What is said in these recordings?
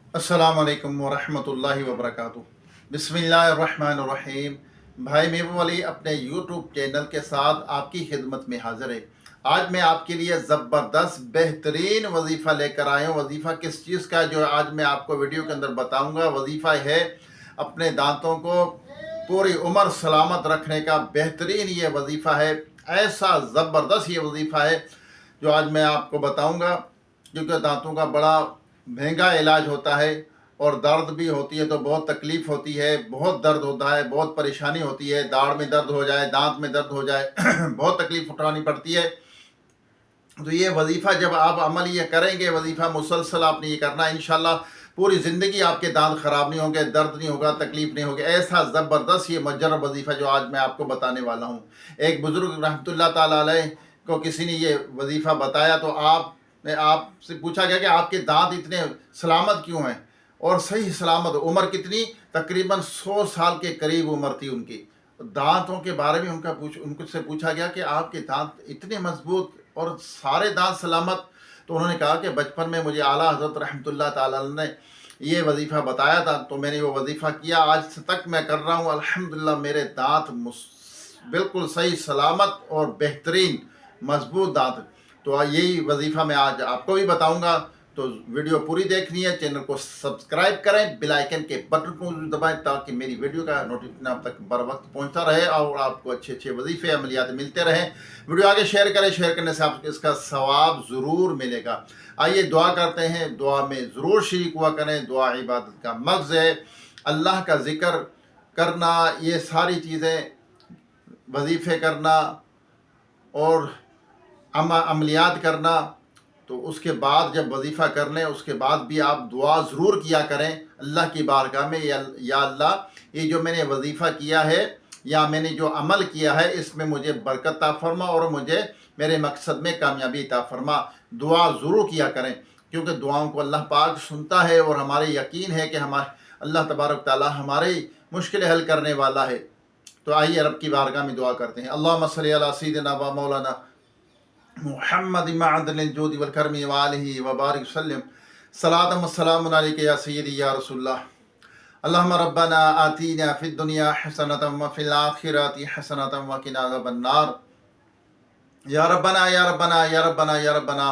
अस्सलाम वालेकुम वरहमतुल्लाहि वबरकातुह। बिस्मिल्लाहिर्रहमानिर्रहीम। भाई महबूब अली अपने यूट्यूब चैनल के साथ आपकी खिदमत में हाज़िर है। आज मैं आपके लिए ज़बरदस्त बेहतरीन वजीफ़ा लेकर आया हूँ। वजीफ़ा किस चीज़ का है जो आज मैं आपको वीडियो के अंदर बताऊँगा। वजीफ़ा है अपने दांतों को पूरी उम्र सलामत रखने का बेहतरीन ये वजीफ़ा है। ऐसा ज़बरदस्त ये वजीफ़ा है जो आज मैं आपको बताऊँगा, क्योंकि दांतों का बड़ा महंगा इलाज होता है और दर्द भी होती है तो बहुत तकलीफ़ होती है, बहुत दर्द होता है, बहुत परेशानी होती है, दाढ़ में दर्द हो जाए, दांत में दर्द हो जाए बहुत तकलीफ़ उठानी पड़ती है। तो ये वजीफ़ा जब आप अमल ये करेंगे, वजीफ़ा मुसलसल आपने ये करना है, इंशाल्लाह पूरी ज़िंदगी आपके दांत ख़राब नहीं होंगे, दर्द नहीं होगा, तकलीफ़ नहीं होगी। ऐसा ज़बरदस्त ये मुजर्रब वजीफ़ा जो आज मैं आपको बताने वाला हूँ। एक बुज़ुर्ग रहमतुल्लाह ताला अलैह को किसी ने ये वजीफ़ा बताया तो आपसे पूछा गया कि आपके दांत इतने सलामत क्यों हैं, और सही सलामत उम्र कितनी, तकरीबन 100 साल के करीब उम्र थी उनकी। दांतों के बारे में उनसे पूछा गया कि आपके दांत इतने मजबूत और सारे दांत सलामत। तो उन्होंने कहा कि बचपन में मुझे आला हज़रत रहमतुल्लाह ताला अलैह ने ये वजीफ़ा बताया था तो मैंने वो वजीफ़ा किया, आज तक मैं कर रहा हूँ। अल्हम्दुलिल्लाह मेरे दांत बिल्कुल सही सलामत और बेहतरीन मजबूत दांत। तो यही वजीफ़ा मैं आज आपको भी बताऊंगा। तो वीडियो पूरी देखनी है, चैनल को सब्सक्राइब करें, बेल आइकन के बटन को दबाएं ताकि मेरी वीडियो का नोटिफिकेशन आप तक बर वक्त पहुंचता रहे और आपको अच्छे अच्छे वजीफ़े अमलियात मिलते रहें। वीडियो आगे शेयर करें, शेयर करने से आपको इसका सवाब ज़रूर मिलेगा। आइए दुआ करते हैं, दुआ में ज़रूर शरीक हुआ करें। दुआ इबादत का मग़ज़ है, अल्लाह का ज़िक्र करना, ये सारी चीज़ें वजीफ़े करना और अमलियात करना। तो उसके बाद जब वजीफ़ा कर लें उसके बाद भी आप दुआ ज़रूर किया करें अल्लाह की बारगाह में, या अल्लाह ये जो मैंने वजीफ़ा किया है या मैंने जो अमल किया है इसमें मुझे बरकत अता फरमा और मुझे मेरे मकसद में कामयाबी अता फरमा। दुआ ज़रूर किया करें क्योंकि दुआओं को अल्लाह पाक सुनता है और हमारे यकीन है कि हमारे अल्लाह तबारक ताला हमारे मुश्किल हल करने वाला है। तो आइए रब की बारगाह में दुआ करते हैं। अल्लाहुम्मा सल्ली अला सय्यिदिना व मौलाना मुहम्मद मअदनिल जोदि वल करमी व आलिहि व बारिक वसल्लम सलातम व सलामुन अलैका या सय्यदी या रसूलल्लाह। अल्लाहुम्मा रब्बना आतीना फिद दुनिया हसनतम व फिल आखिरति हसनतम व किना अज़ाबन्नार। या रब्बना या रब्बना या रब्बना या रब्बना।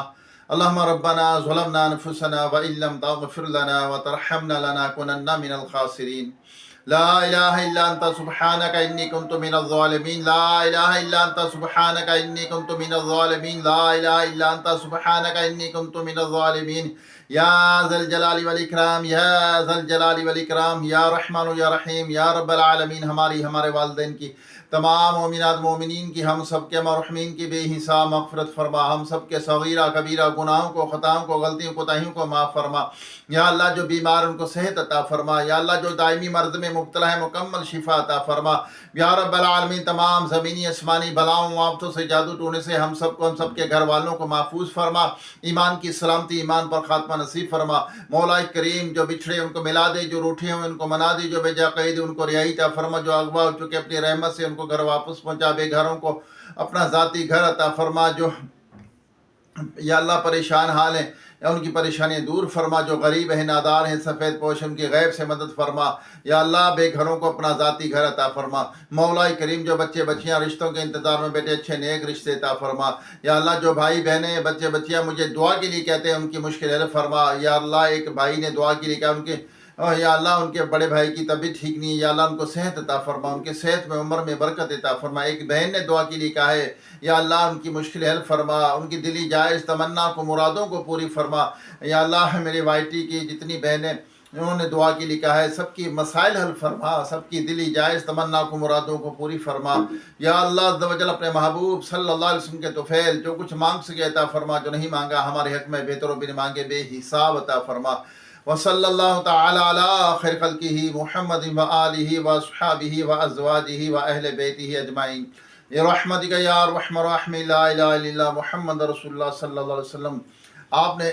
अल्लाहुम्मा रब्बना ज़लमना अनफुसना व इल्लम तग़फिर लना व तरहमना लनकुनन्ना मिनल खासिरीन। ला इलाहा इल्ला अंता सुब्हानका इन्नी कुन्तु मिनज़ ज़ालिमीन। ला इलाहा इल्ला अंता सुब्हानका इन्नी कुन्तु मिनज़ ज़ालिमीन। ला इलाहा इल्ला अंता सुब्हानका इन्नी कुन्तु मिनज़ ज़ालिमीन। या ज़ल जलाली वल इकराम, या ज़ल जलाली वल इकराम, या रहमान या रहीम, या रब्बल आलमीन। हमारी, हमारे वालिदैन की, तमाम मोमिनात मोमिनीन की, हम सब के मरहूमीन की बेहिसाब मग़फ़िरत फरमा। हम सब के सगीरा कबीरा गुनाहों को, ख़ताओं को, गलतियों कोताहियों को माफ़ फरमा। या अल्लाह जो बीमार उनको सेहत अता फरमा। या अल्लाह जो दायमी मर्ज़ में मुब्तला है मुकम्मल शिफा अता फरमा। या रब्बल आलमीन तमाम ज़मीनी आसमानी बलाओं आफ़तों से, जादू टोने से हम सबको, हम सब के घर वालों को महफूज फरमा। ईमान की सलामती, ईमान पर खात्मा नसीब फरमा। मौला करीम जो बिछड़े उनको मिला दे, जो रूठे हुए उनको मना दे, जो बेजा कैद उनको रिहाई अता फरमा, जो अगवा हो चुके अपनी रहमत से उनको घर वापस पहुँचा। बेघरों को अपना ज़ाती घर अता फरमा। जो या अल्लाह परेशान हाल हैं या उनकी परेशानियाँ दूर फरमा। जो गरीब हैं, नादार हैं, सफ़ेद पोश, उनकी गैब से मदद फरमा। या अल्लाह बेघरों को अपना ज़ाती घर अता फरमा। मौला करीम जो बच्चे बच्चियाँ रिश्तों के इंतज़ार में बैठे, अच्छे नेक रिश्ते अता फरमा। या अल्लाह जो भाई बहनें, बच्चे बच्चियाँ मुझे दुआ के लिए कहते हैं उनकी मुश्किल हल फरमा। या अल्लाह एक भाई ने दुआ के लिए कहा, उनके या अल्लाह उनके बड़े भाई की तबीयत ठीक नहीं है, या अल्लाह उनको सेहत अता फरमा, उनके सेहत में उम्र में बरकत अता फरमा। एक बहन ने दुआ के लिए कहा है, या अल्लाह उनकी मुश्किल हल फरमा, उनकी दिली जायज़ तमन्ना को, मुरादों को पूरी फरमा। या अल्लाह मेरे वाइटी की जितनी बहनें उन्होंने दुआ के लिए कहा है, सबकी मसाइल हल फरमा, सबकी दिली जायज़ तमन्ना को, मुरादों को पूरी फरमा। या अल्लाह अज़्ज़ व जल अपने महबूब सल्लल्लाहु अलैहि वसल्लम के तोफ़ैल जो कुछ मांग सके अता फरमा, जो नहीं मांगा हमारे हक़ में बेहतर बिन मांगे बेहिसाब अता फरमा। वसल्लल्लाहु तआला अला खैर खल्क़िही मुहम्मदिन व आलिही व अस्हाबिही व अज़वाजिही व अहले बैतिही अजमाइन रहमतिका या अरहमर राहिमीन। ला इलाहा इल्लल्लाह मुहम्मद रसूलुल्लाह सल्लल्लाहु अलैहि वसल्लम। آپ نے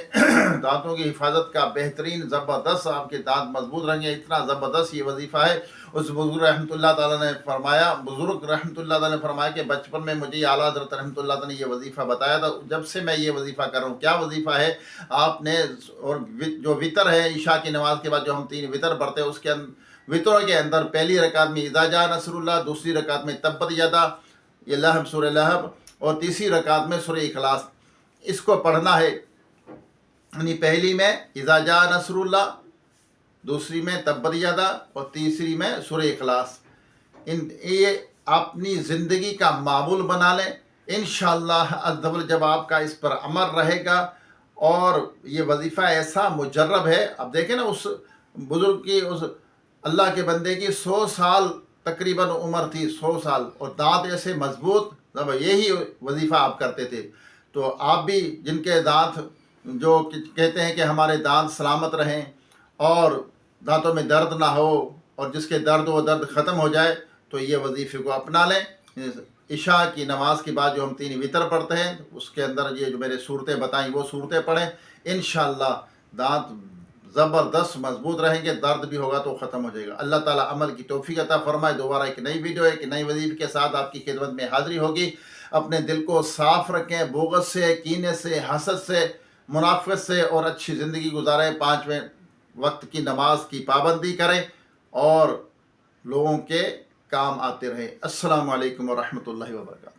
دانتوں کی حفاظت کا بہترین زبردست، آپ کے دانت مضبوط رہیں گے، اتنا زبردست یہ وظیفہ ہے۔ اس بزرگ رحمۃ اللہ تعالیٰ نے فرمایا، کہ بچپن میں مجھے اعلیٰ حضرت رحمۃ اللہ تعالیٰ نے یہ وظیفہ بتایا تھا، جب سے میں یہ وظیفہ کر رہا ہوں۔ کیا وظیفہ ہے؟ آپ نے اور جو وطر ہے، عشاء کی نماز کے بعد جو ہم 3 وطر پڑھتے ہیں، اس کے وطروں کے اندر پہلی رکعت میں اذا جاء نصر اللہ، دوسری رکعت میں تبت یدا، یہ لہب، سورہ لہب، اور تیسری رکعت میں سورہ اخلاص، اس کو پڑھنا ہے۔ یعنی پہلی میں اذا جاء نصر اللہ، دوسری میں تبت یدا، اور تیسری میں سورہ اخلاص۔ یہ اپنی زندگی کا معمول بنا لیں، انشاءاللہ عز و جل جب آپ کا اس پر عمل رہے گا، اور یہ وظیفہ ایسا مجرب ہے۔ اب دیکھیں نا، اس بزرگ کی، اس اللہ کے بندے کی 100 سال تقریباً عمر تھی، 100 سال، اور دانت ایسے مضبوط، یہی وظیفہ آپ کرتے تھے۔ تو آپ بھی، جن کے دانت جو کہتے ہیں کہ ہمارے دانت سلامت رہیں اور دانتوں میں درد نہ ہو، اور جس کے درد وہ درد ختم ہو جائے، تو یہ وظیفے کو اپنا لیں۔ عشاء کی نماز کے بعد جو ہم 3 وطر پڑھتے ہیں، اس کے اندر یہ جو میرے صورتیں بتائیں وہ صورتیں پڑھیں، انشاءاللہ دانت زبردست مضبوط رہیں گے، درد بھی ہوگا تو ختم ہو جائے گا۔ اللہ تعالیٰ عمل کی توفیق عطا فرمائے۔ دوبارہ ایک نئی ویڈیو، ایک نئی وظیفے کے ساتھ آپ کی خدمت میں حاضری ہوگی۔ اپنے دل کو صاف رکھیں، بغض سے، کینے سے، حسد سے، منافقت سے، اور اچھی زندگی گزاریں۔ 5ویں وقت کی نماز کی پابندی کریں، اور لوگوں کے کام آتے رہیں۔ السلام علیکم ورحمۃ اللہ وبرکاتہ۔